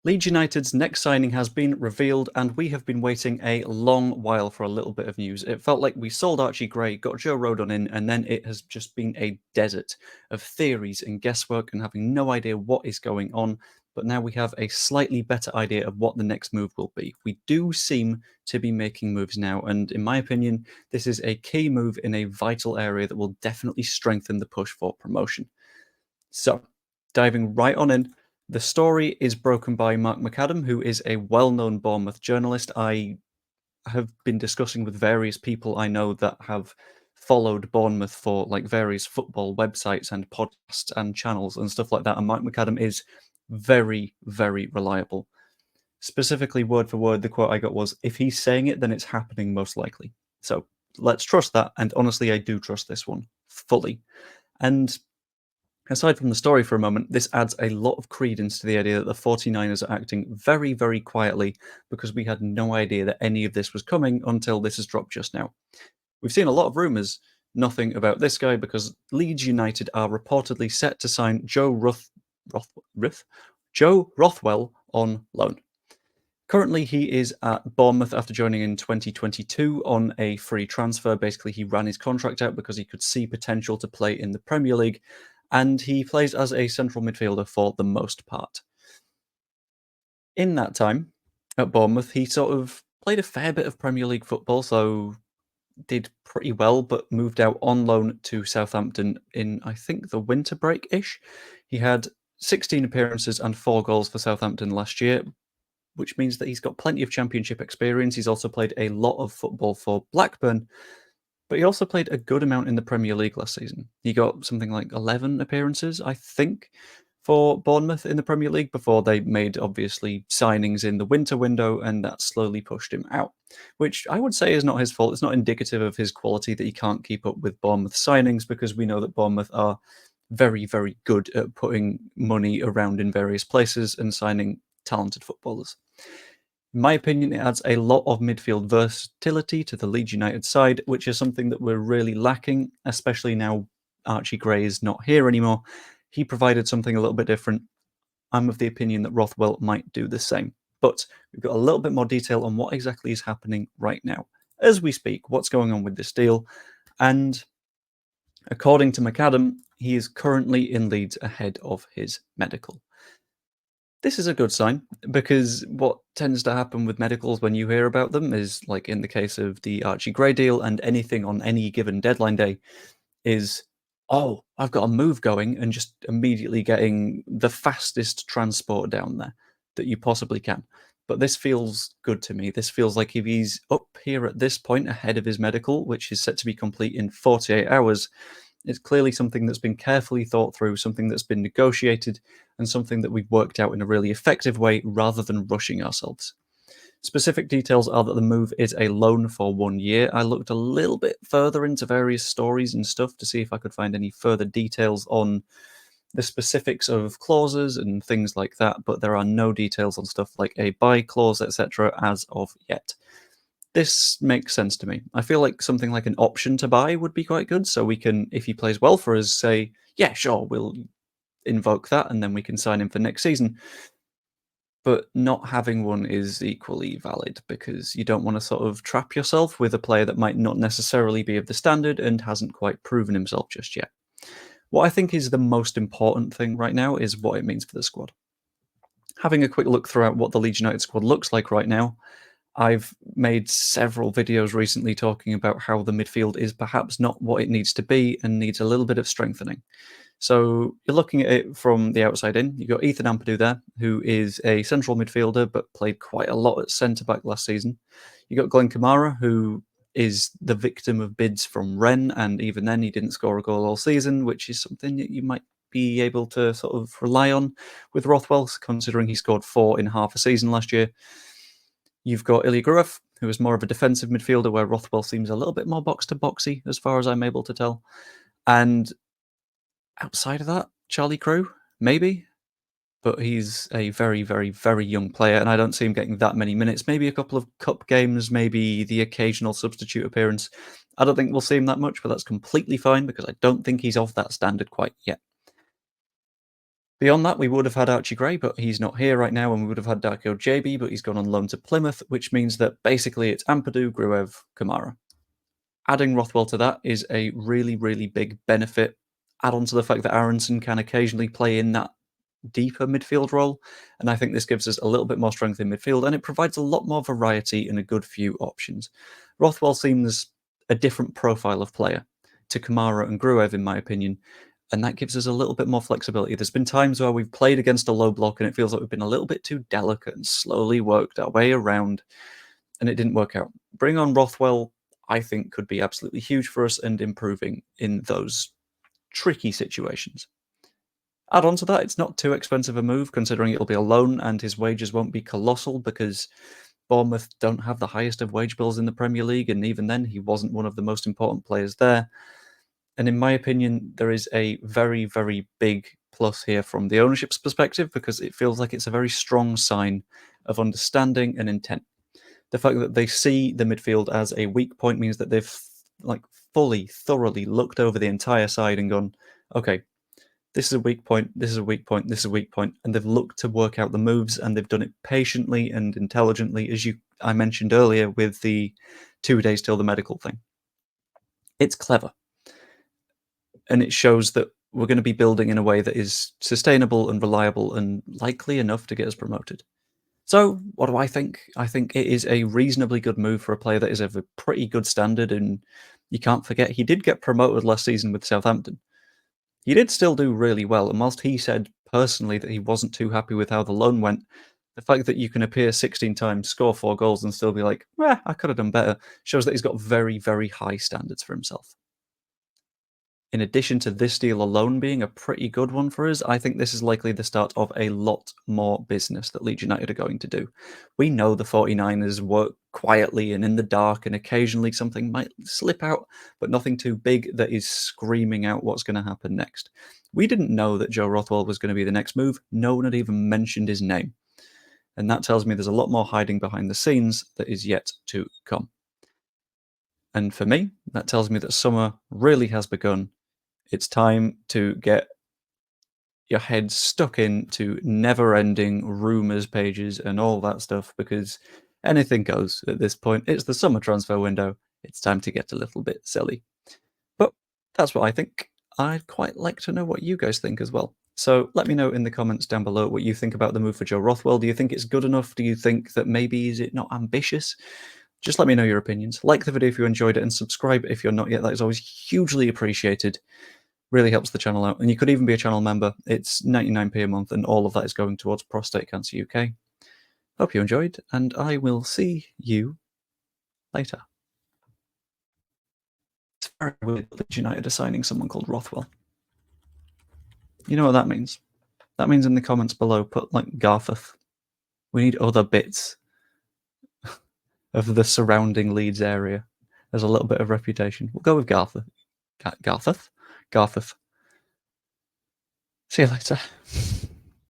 Leeds United's next signing has been revealed, and we have been waiting a long while for a little bit of news. It felt like we sold Archie Gray, got Joe Rodon in, and then it has just been a desert of theories and guesswork and having no idea what is going on. But now we have a slightly better idea of what the next move will be. We do seem to be making moves now, and in my opinion, this is a key move in a vital area that will definitely strengthen the push for promotion. So, diving right on in, the story is broken by Mark McAdam, who is a well known Bournemouth journalist. I have been discussing with various people I know that have followed Bournemouth for like various football websites and podcasts and channels and stuff like that. And Mark McAdam is very, very reliable. Specifically, word for word, the quote I got was, if he's saying it, then it's happening most likely. So let's trust that. And honestly, I do trust this one fully. And aside from the story for a moment, this adds a lot of credence to the idea that the 49ers are acting very, very quietly because we had no idea that any of this was coming until this has dropped just now. We've seen a lot of rumours, nothing about this guy because Leeds United are reportedly set to sign Joe Rothwell on loan. Currently, he is at Bournemouth after joining in 2022 on a free transfer. Basically, he ran his contract out because he could see potential to play in the Premier League, and he plays as a central midfielder for the most part. In that time at Bournemouth, he sort of played a fair bit of Premier League football, so did pretty well, but moved out on loan to Southampton in, I think, the winter break-ish. He had 16 appearances and 4 goals for Southampton last year, which means that he's got plenty of championship experience. He's also played a lot of football for Blackburn, but he also played a good amount in the Premier League last season. He got something like 11 appearances, I think, for Bournemouth in the Premier League before they made, obviously, signings in the winter window, and that slowly pushed him out, which I would say is not his fault. It's not indicative of his quality that he can't keep up with Bournemouth signings, because we know that Bournemouth are very, very good at putting money around in various places and signing talented footballers. In my opinion, it adds a lot of midfield versatility to the Leeds United side, which is something that we're really lacking, especially now Archie Gray is not here anymore. He provided something a little bit different. I'm of the opinion that Rothwell might do the same. But we've got a little bit more detail on what exactly is happening right now. As we speak, what's going on with this deal. And according to McAdam, he is currently in Leeds ahead of his medical. This is a good sign, because what tends to happen with medicals when you hear about them is, like in the case of the Archie Gray deal and anything on any given deadline day, is, oh, I've got a move going, and just immediately getting the fastest transport down there that you possibly can. But this feels good to me. This feels like if he's up here at this point ahead of his medical, which is set to be complete in 48 hours, it's clearly something that's been carefully thought through, something that's been negotiated, and something that we've worked out in a really effective way rather than rushing ourselves. Specific details are that the move is a loan for 1 year. I looked a little bit further into various stories and stuff to see if I could find any further details on the specifics of clauses and things like that, but there are no details on stuff like a buy clause, etc., as of yet. This makes sense to me. I feel like something like an option to buy would be quite good, so we can, if he plays well for us, say, yeah, sure, we'll invoke that, and then we can sign him for next season. But not having one is equally valid, because you don't want to sort of trap yourself with a player that might not necessarily be of the standard and hasn't quite proven himself just yet. What I think is the most important thing right now is what it means for the squad. Having a quick look throughout what the Leeds United squad looks like right now, I've made several videos recently talking about how the midfield is perhaps not what it needs to be and needs a little bit of strengthening. So you're looking at it from the outside in. You've got Ethan Ampadu there, who is a central midfielder but played quite a lot at centre-back last season. You've got Glenn Kamara, who is the victim of bids from Rennes, and even then he didn't score a goal all season, which is something that you might be able to sort of rely on with Rothwell, considering he scored 4 in half a season last year. You've got Ilya Gruev, who is more of a defensive midfielder, where Rothwell seems a little bit more box-to-boxy, as far as I'm able to tell. And outside of that, Charlie Crew, maybe? But he's a very, very, very young player, and I don't see him getting that many minutes. Maybe a couple of cup games, maybe the occasional substitute appearance. I don't think we'll see him that much, but that's completely fine, because I don't think he's of that standard quite yet. Beyond that, we would have had Archie Gray, but he's not here right now, and we would have had Darko JB, but he's gone on loan to Plymouth, which means that basically it's Ampadu, Gruev, Kamara. Adding Rothwell to that is a really, really big benefit. Add on to the fact that Aronson can occasionally play in that deeper midfield role, and I think this gives us a little bit more strength in midfield, and it provides a lot more variety and a good few options. Rothwell seems a different profile of player to Kamara and Gruev, in my opinion, and that gives us a little bit more flexibility. There's been times where we've played against a low block and it feels like we've been a little bit too delicate and slowly worked our way around, and it didn't work out. Bring on Rothwell, I think, could be absolutely huge for us and improving in those tricky situations. Add on to that, it's not too expensive a move, considering it'll be a loan and his wages won't be colossal because Bournemouth don't have the highest of wage bills in the Premier League, and even then, he wasn't one of the most important players there. And in my opinion, there is a very, very big plus here from the ownership's perspective because it feels like it's a very strong sign of understanding and intent. The fact that they see the midfield as a weak point means that they've fully, thoroughly looked over the entire side and gone, okay, this is a weak point, this is a weak point, this is a weak point, and they've looked to work out the moves, and they've done it patiently and intelligently, as I mentioned earlier with the 2 days till the medical thing. It's clever, and it shows that we're going to be building in a way that is sustainable and reliable and likely enough to get us promoted. So, what do I think? I think it is a reasonably good move for a player that is of a pretty good standard, and you can't forget he did get promoted last season with Southampton. He did still do really well, and whilst he said personally that he wasn't too happy with how the loan went, the fact that you can appear 16 times, score 4 goals, and still be like, I could have done better, shows that he's got very, very high standards for himself. In addition to this deal alone being a pretty good one for us, I think this is likely the start of a lot more business that Leeds United are going to do. We know the 49ers work quietly and in the dark, and occasionally something might slip out, but nothing too big that is screaming out what's going to happen next. We didn't know that Joe Rothwell was going to be the next move. No one had even mentioned his name. And that tells me there's a lot more hiding behind the scenes that is yet to come. And for me, that tells me that summer really has begun. It's time to get your head stuck into never-ending rumours pages and all that stuff, because anything goes at this point. It's the summer transfer window. It's time to get a little bit silly. But that's what I think. I'd quite like to know what you guys think as well. So let me know in the comments down below what you think about the move for Joe Rothwell. Do you think it's good enough? Do you think that maybe is it not ambitious? Just let me know your opinions. Like the video if you enjoyed it, and subscribe if you're not yet. That is always hugely appreciated. Really helps the channel out. And you could even be a channel member. It's 99p a month, and all of that is going towards Prostate Cancer UK. Hope you enjoyed, and I will see you later. It's very weird that Leeds United are signing someone called Rothwell. You know what that means? That means in the comments below, put like Garforth. We need other bits of the surrounding Leeds area. There's a little bit of reputation. We'll go with Garforth. Garforth? Garforth. See you later.